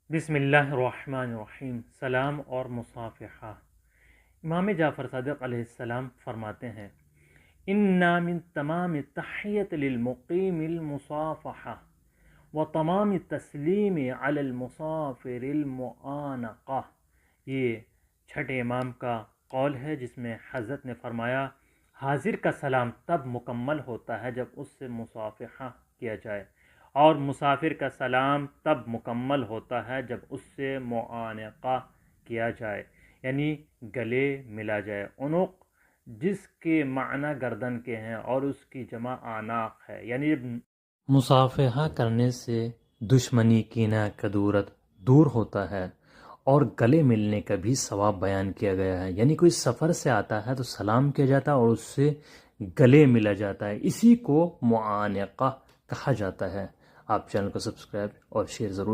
बिस्मिल्लाहिर्रहमानिर्रहीम। सलाम और मुसाफ़िहा। इमाम जाफ़र सादिक़ अलैहिस्सलाम फरमाते हैं, इन्ना मिन तमाम तहियत लिल मुक़ीमिल मुसाफ़हा व तमाम तस्लीम अलल मुसाफ़िरिल मुआनक़ा। ये छठे इमाम का कौल है, जिसमें हज़रत ने फरमाया, हाजिर का सलाम तब मुकम्मल होता है जब उससे मुसाफ़हा किया जाए, और मुसाफिर का सलाम तब मुकम्मल होता है जब उससे मुआनक़ा किया जाए, यानी गले मिला जाए। उनुक़ जिसके माना गर्दन के हैं और उसकी जमा आनाक है, यानी जब मुसाफ़हा करने से दुश्मनी कीना कदूरत दूर होता है और गले मिलने का भी सवाब बयान किया गया है। यानी कोई सफ़र से आता है तो सलाम किया जाता है और उससे गले मिला जाता है, इसी को मुआनक़ा कहा जाता है। आप चैनल को सब्सक्राइब और शेयर ज़रूर